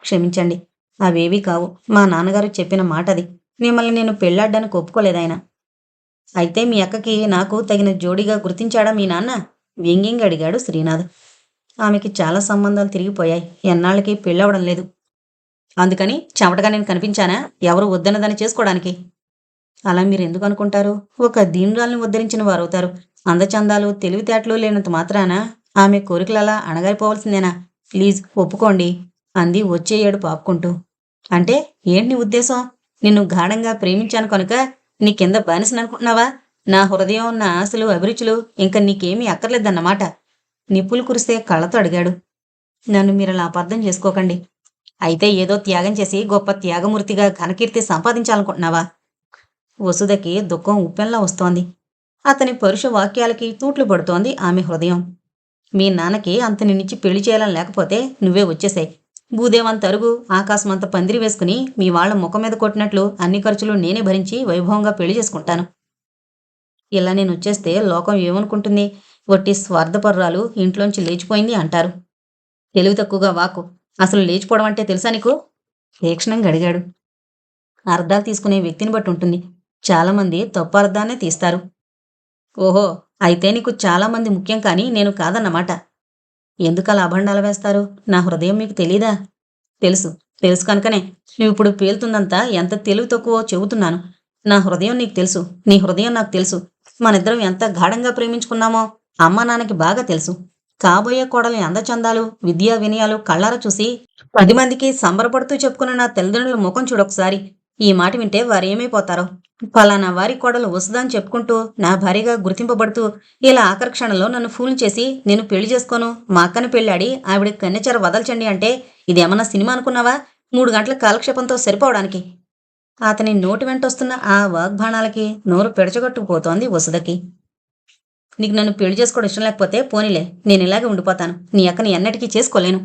క్షమించండి, అవేవీ కావు. మా నాన్నగారు చెప్పిన మాట అది. మిమ్మల్ని నేను పెళ్లాడ్డానికి ఒప్పుకోలేదాయన. అయితే మీ అక్కకి నాకు తగిన జోడీగా గుర్తించాడా మీ నాన్న? వ్యంగ్యంగా అడిగాడు శ్రీనాథ్. ఆమెకి చాలా సంబంధాలు తిరిగిపోయాయి. ఎన్నాళ్ళకి పెళ్ళవడం లేదు. అందుకని చెమటగా నేను కనిపించానా ఎవరు వద్దన్నదాన్ని చేసుకోవడానికి? అలా మీరు ఎందుకు అనుకుంటారు? ఒక దీనురాల్ని ఉద్ధరించిన వారవుతారు. అందచందాలు, తెలివితేటలు లేనంత మాత్రాన ఆమె కోరికలలా అణగారిపోవలసిందేనా? ప్లీజ్ ఒప్పుకోండి అంది వచ్చే ఏడు పాపుకుంటూ. అంటే ఏంటి నీ ఉద్దేశం? నిన్ను గాఢంగా ప్రేమించాను కనుక నీ కింద బానిసననుకుంటున్నావా? నా హృదయం, నా ఆశలు, అభిరుచులు ఇంక నీకేమీ అక్కర్లేదన్నమాట. నిప్పులు కురిసే కళ్ళతో అడిగాడు. నన్ను మీరలా అపార్థం చేసుకోకండి. అయితే ఏదో త్యాగం చేసి గొప్ప త్యాగమూర్తిగా ఘనకీర్తి సంపాదించాలనుకుంటున్నావా? వసుధకి దుఃఖం ఉప్పెన్లా వస్తోంది. అతని పరుష వాక్యాలకి తూట్లు పడుతోంది ఆమె హృదయం. మీ నాన్నకి అంత నిన్నిచ్చి పెళ్లి చేయాలని లేకపోతే నువ్వే వచ్చేసాయి. భూదేవంత అరుగు, ఆకాశమంత పందిరి వేసుకుని మీ వాళ్ళ ముఖం మీద కొట్టినట్లు అన్ని ఖర్చులు నేనే భరించి వైభవంగా పెళ్లి చేసుకుంటాను. ఇలా నేను వచ్చేస్తే లోకం ఏమనుకుంటుంది? వట్టి స్వార్థపర్రాలు ఇంట్లోంచి లేచిపోయింది అంటారు. తెలివి తక్కువగా వాకు. అసలు లేచిపోవడం అంటే తెలుసా నీకు? తీక్షణంగా అడిగాడు. అర్థాలు తీసుకునే వ్యక్తిని బట్టి ఉంటుంది. చాలామంది తప్పు అర్థాన్నే తీస్తారు. ఓహో, అయితే నీకు చాలామంది ముఖ్యం కానీ నేను కాదన్నమాట. ఎందుకలా అభండాలు వేస్తారు? నా హృదయం మీకు తెలీదా? తెలుసు. తెలుసు కనుకనే నువ్విప్పుడు పేలుతుందంతా ఎంత తెలివి తక్కువో చెబుతున్నాను. నా హృదయం నీకు తెలుసు. నీ హృదయం నాకు తెలుసు. మనిద్దరం ఎంత గాఢంగా ప్రేమించుకున్నామో అమ్మ నాన్నకి బాగా తెలుసు. కాబోయే కోడలి అందచందాలు, విద్యా వినయాలు కళ్ళారా చూసి 10 మందికి సంబరపడుతూ చెప్పుకున్న నా తల్లిదండ్రుల ముఖం చూడొకసారి. ఈ మాట వింటే వారేమైపోతారో. ఫలానా వారి కోడలు వసుదని చెప్పుకుంటూ నా భార్యగా గుర్తింపబడుతూ ఇలా ఆఖరి క్షణంలో నన్ను ఫూల్ చేసి నేను పెళ్లి చేసుకోను, మా అక్కని పెళ్ళాడి ఆవిడ కన్నెచెర వదల్చండి అంటే ఇదేమన్నా సినిమా అనుకున్నావా? 3 గంటల కాలక్షేపంతో సరిపోవడానికి. అతని నోటి వెంటొస్తున్న ఆ వాగ్బాణాలకి నోరు పెడచగొట్టుకుపోతోంది వసుదకి. నీకు నన్ను పెళ్లి చేసుకోవడం ఇష్టం లేకపోతే పోనీలే, నేను ఇలాగే ఉండిపోతాను. నీ అక్కని ఎన్నటికీ చేసుకోలేను.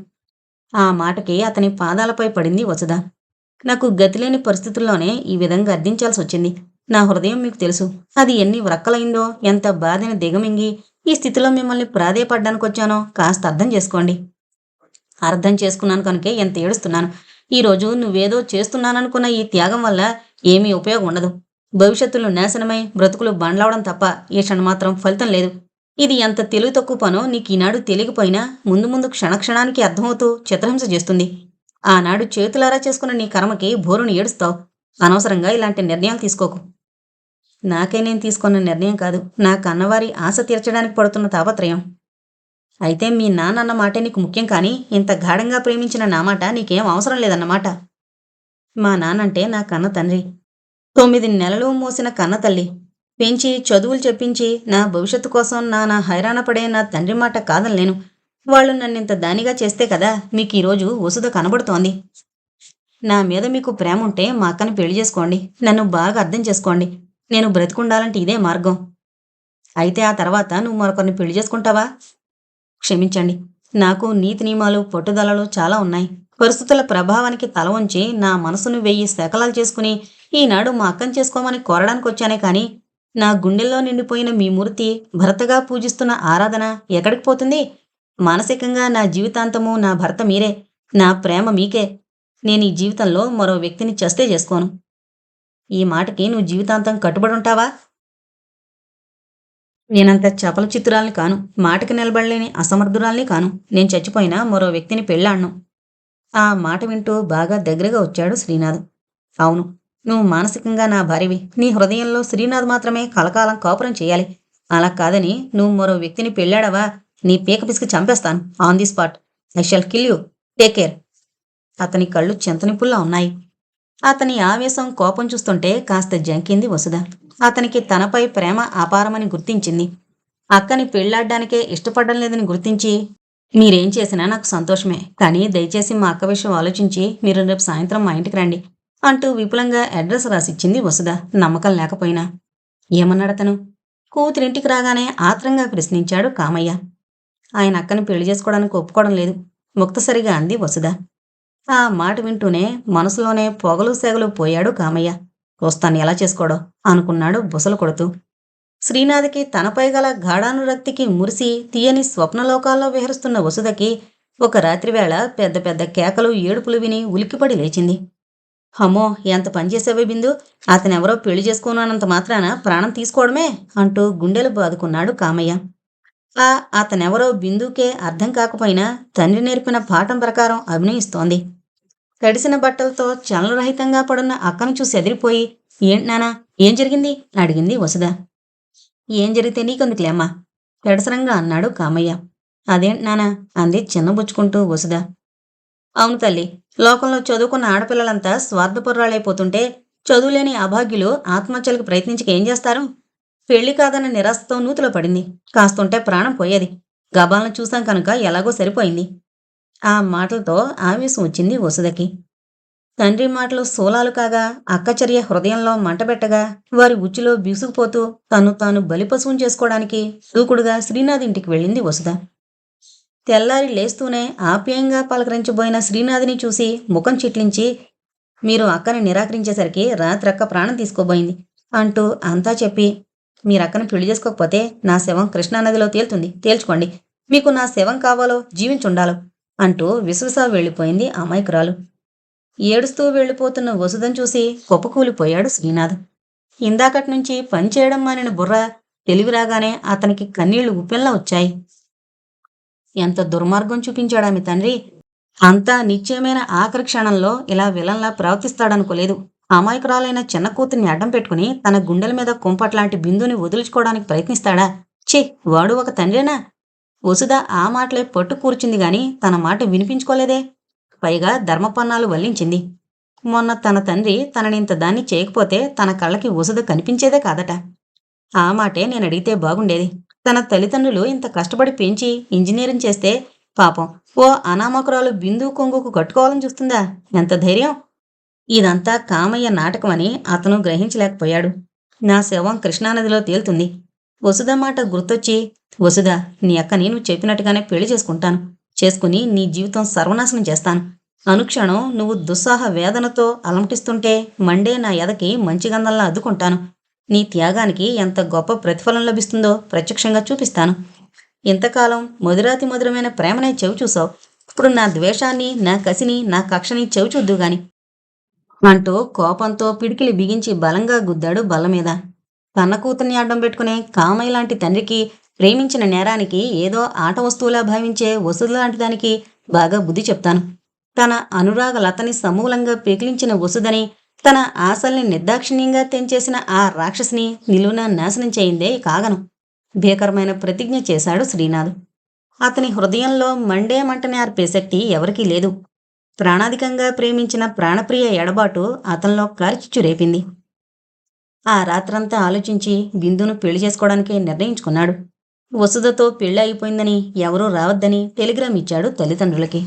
ఆ మాటకి అతని పాదాలపై పడింది వసుధ. నాకు గతిలేని పరిస్థితుల్లోనే ఈ విధంగా అర్థించాల్సొచ్చింది. నా హృదయం మీకు తెలుసు. అది ఎన్ని వ్రక్కలైందో, ఎంత బాధని దిగమింగి ఈ స్థితిలో మిమ్మల్ని ప్రాధేయపడ్డానికొచ్చానో కాస్త అర్థం చేసుకోండి. అర్థం చేసుకున్నాను కనుకే ఎంత ఏడుస్తున్నాను. ఈరోజు నువ్వేదో చేస్తున్నాననుకున్న ఈ త్యాగం వల్ల ఏమీ ఉపయోగం ఉండదు. భవిష్యత్తులో నాశనమై బ్రతుకులు బండ్లవడం తప్ప ఈ క్షణమాత్రం ఫలితం లేదు. ఇది ఎంత తెలివి తక్కువ పనో నీకు ఈనాడు తెలియకపోయినా ముందు ముందు క్షణక్షణానికి అర్థమవుతూ చిత్రహింస చేస్తుంది. ఆనాడు చేతులారా చేసుకున్న నీ కర్మకి బోరుని ఏడుస్తావు. అనవసరంగా ఇలాంటి నిర్ణయాలు తీసుకోకు. నాకే నేను తీసుకున్న నిర్ణయం కాదు, నా కన్నవారి ఆశ తీర్చడానికి పడుతున్న తాపత్రయం. అయితే మీ నాన్న మాటే నీకు ముఖ్యం కానీ ఇంత గాఢంగా ప్రేమించిన నా మాట నీకేం అవసరం లేదన్నమాట. మా నాన్నంటే నా కన్న తండ్రి. 9 నెలలు మోసిన కన్న తల్లి. పెంచి చదువులు చెప్పించి నా భవిష్యత్తు కోసం నా హైరాణ పడే నా తండ్రి మాట కాదనలేను. వాళ్ళు నన్నింత దానిగా చేస్తే కదా మీకు ఈరోజు వసుధ కనబడుతోంది. నా మీద మీకు ప్రేమ ఉంటే మా అక్కని పెళ్లి చేసుకోండి. నన్ను బాగా అర్థం చేసుకోండి. నేను బ్రతికుండాలంటే ఇదే మార్గం. అయితే ఆ తర్వాత నువ్వు మరొకరిని పెళ్లి చేసుకుంటావా? క్షమించండి, నాకు నీతి నియమాలు పట్టుదలలు చాలా ఉన్నాయి. పరిస్థితుల ప్రభావానికి తల వంచి నా మనసును 1000 శకలాలు చేసుకుని ఈనాడు మా అక్కని చేసుకోమని కోరడానికి వచ్చానే కానీ నా గుండెల్లో నిండిపోయిన మీ మూర్తి, భర్తగా పూజిస్తున్న ఆరాధన ఎక్కడికి పోతుంది? మానసికంగా నా జీవితాంతము నా భర్త మీరే, నా ప్రేమ మీకే. నేను ఈ జీవితంలో మరో వ్యక్తిని చస్తే చేసుకోను. ఈ మాటకి నువ్వు జీవితాంతం కట్టుబడి ఉంటావా? నేనంత చపల చిత్తురాల్ని కాను, మాటకి నిలబడలేని అసమర్థురాల్ని కాను. నేను చచ్చిపోయినా మరో వ్యక్తిని పెళ్ళాడను. ఆ మాట వింటూ బాగా దగ్గరగా వచ్చాడు శ్రీనాథ్. అవును, నువ్వు మానసికంగా నా భార్యవి. నీ హృదయంలో శ్రీనాథ్ మాత్రమే కలకాలం కాపురం చేయాలి. అలా కాదని నువ్వు మరో వ్యక్తిని పెళ్ళాడవా, నీ పీక పిసికి చంపేస్తాను. On the spot. I shall kill you. Take care. అతని కళ్ళు చింతనిప్పుల్లా ఉన్నాయి. అతని ఆవేశం, కోపం చూస్తుంటే కాస్త జంకింది వసుధ. అతనికి తనపై ప్రేమ అపారమని గుర్తించింది. అక్కని పెళ్లాడ్డానికే ఇష్టపడడం లేదని గుర్తించి, మీరేం చేసినా నాకు సంతోషమే, కానీ దయచేసి మా అక్క విషయం ఆలోచించి మీరు రేపు సాయంత్రం మా ఇంటికి రండి అంటూ విపులంగా అడ్రస్ రాసిచ్చింది వసుధ, నమ్మకం లేకపోయినా. ఏమన్నాడతను? కూతురింటికి రాగానే ఆత్రంగా ప్రశ్నించాడు కామయ్య. ఆయన అక్కని పెళ్లి చేసుకోవడానికి ఒప్పుకోవడం లేదు, ముక్తసరిగా అంది వసుధ. ఆ మాట వింటూనే మనసులోనే పొగలు సెగలు పోయాడు కామయ్య. వస్తాను, ఎలా చేసుకోవడం అనుకున్నాడు బుసలు కొడుతూ. శ్రీనాథ్కి తనపై గల గాఢానురక్తికి మురిసి తీయని స్వప్నలోకాల్లో విహరిస్తున్న వసుధకి ఒక రాత్రివేళ పెద్ద పెద్ద కేకలు, ఏడుపులు విని ఉలిక్కిపడి లేచింది. అమ్మో, ఎంత పనిచేసావే బిందు! అతనెవరో పెళ్లి చేసుకోనంత మాత్రాన ప్రాణం తీసుకోవడమే అంటూ గుండెలు బాదుకున్నాడు కామయ్య. అతనెవరో బిందుకే అర్థం కాకపోయినా తండ్రి నేర్పిన పాఠం ప్రకారం అభినయిస్తోంది. తడిసిన బట్టలతో చలనరహితంగా పడున్న అక్కను చూసి ఎదిరిపోయి, ఏంటి నానా, ఏం జరిగింది అడిగింది వసుధ. ఏం జరిగితే నీకెందుకులే అమ్మా, పెడసరంగా అన్నాడు కామయ్య. అదేంటి నానా అంది చిన్నబుచ్చుకుంటూ వసుధ. అవును తల్లి, లోకంలో చదువుకున్న ఆడపిల్లలంతా స్వార్థపరురాలైపోతుంటే చదువులేని అభాగ్యులు ఆత్మహత్యలకు ప్రయత్నించక ఏం చేస్తారు? పెళ్లి కాదన్న నిరాశతో నూతిలో పడింది. కాస్తుంటే ప్రాణం పోయేది. గబాలను చూశాం కనుక ఎలాగో సరిపోయింది. ఆ మాటలతో ఆవేశం వచ్చింది వసుధకి. తండ్రి మాటలు సోలాలు కాగా అక్కచర్య హృదయంలో మంటబెట్టగా వారి ఉచ్చులో బీసుకుపోతూ తాను బలిపశువును చేసుకోవడానికి దూకుడుగా శ్రీనాథ్ ఇంటికి వెళ్ళింది వసుధ. తెల్లారి లేస్తూనే ఆప్యాయంగా పలకరించబోయిన శ్రీనాథ్ని చూసి ముఖం చిట్లించి, మీరు అక్కని నిరాకరించేసరికి రాత్రక్క ప్రాణం తీసుకోబోయింది అంటూ అంతా చెప్పి, మీరక్కని పెళ్లి చేసుకోకపోతే నా శవం కృష్ణానదిలో తేలుతుంది, తేల్చుకోండి. మీకు నా శవం కావాలో జీవించుండాలో అంటూ విసువిసా వెళ్ళిపోయింది అమాయకురాలు. ఏడుస్తూ వెళ్ళిపోతున్న వసుధను చూసి కుప్పకూలిపోయాడు శ్రీనాథ్. ఇందాకటి నుంచి పనిచేయడం మానిన బుర్ర తెలివి రాగానే అతనికి కన్నీళ్లు ఉప్పెల్లా వచ్చాయి. ఎంత దుర్మార్గం చూపించాడా మీ తండ్రి! అంతా నిశ్చయమైన ఆఖరి క్షణంలో ఇలా విలన్లా ప్రవర్తిస్తాడనుకోలేదు. అమాయకురాలైన చిన్న కూతుర్ని అడ్డం పెట్టుకుని తన గుండెల మీద కుంపట్లాంటి బిందుని వదిలించుకోవడానికి ప్రయత్నిస్తాడా? ఛీ, వాడు ఒక తండ్రేనా? వసుధ ఆ మాటలే పట్టు కూర్చుంది గాని తన మాట వినిపించుకోలేదే. పైగా ధర్మపన్నాలు వల్లించింది. మొన్న తన తండ్రి తననింత దాన్ని చేయకపోతే తన కళ్ళకి వసుధ కనిపించేదే కాదట. ఆ మాటే నేనడిగితే బాగుండేది. తన తల్లిదండ్రులు ఇంత కష్టపడి పెంచి ఇంజనీరింగ్ చేస్తే పాపం ఓ అనామకురాలు బిందు కొంగుకు కట్టుకోవాలని చూస్తుందా? ఎంత ధైర్యం? ఇదంతా కామయ్య నాటకమని అతను గ్రహించలేకపోయాడు. నా శవం కృష్ణానదిలో తేలుతుంది. వసుధ మాట గుర్తొచ్చి, వసుధ, నీ అక్కని నువ్వు చెప్పినట్టుగానే పెళ్లి చేసుకుంటాను. చేసుకుని నీ జీవితం సర్వనాశనం చేస్తాను. అనుక్షణం నువ్వు దుస్సాహ వేదనతో అలమటిస్తుంటే మండే నా ఎదకి మంచి గంధంలా అద్దుకుంటాను. నీ త్యాగానికి ఎంత గొప్ప ప్రతిఫలం లభిస్తుందో ప్రత్యక్షంగా చూపిస్తాను. ఇంతకాలం మధురాతి మధురమైన ప్రేమనే చెవిచూసావు. ఇప్పుడు నా ద్వేషాన్ని, నా కసిని, నా కక్షని చెవిచూద్దుగాని అంటూ కోపంతో పిడికిలి బిగించి బలంగా గుద్దాడు బల్లమీద. కన్న కూతుర్ని అడ్డం పెట్టుకునే కామయ్య లాంటి తండ్రికి, ప్రేమించిన నేరానికి ఏదో ఆట వస్తువులా భావించే వసుధ లాంటి దానికి బాగా బుద్ధి చెప్తాను. తన అనురాగ లతని సమూలంగా పెకిలించిన వసుధని, తన ఆశల్ని నిర్దాక్షిణ్యంగా తెంచేసిన ఆ రాక్షసిని నిలువునా నాశనం చేయిందే కాగను. భీకరమైన ప్రతిజ్ఞ చేశాడు శ్రీనాథ్. అతని హృదయంలో మండే మంటని ఆర్పే శక్తి ఎవరికీ లేదు. ప్రాణాధికంగా ప్రేమించిన ప్రాణప్రియ ఎడబాటు అతనిలో కార్చిచ్చు రేపింది. ఆ రాత్రంతా ఆలోచించి బిందును పెళ్లి చేసుకోవడానికే నిర్ణయించుకున్నాడు. వసుధతో పెళ్లి అయిపోయిందని, ఎవరూ రావద్దని టెలిగ్రామ్ ఇచ్చాడు తల్లిదండ్రులకి.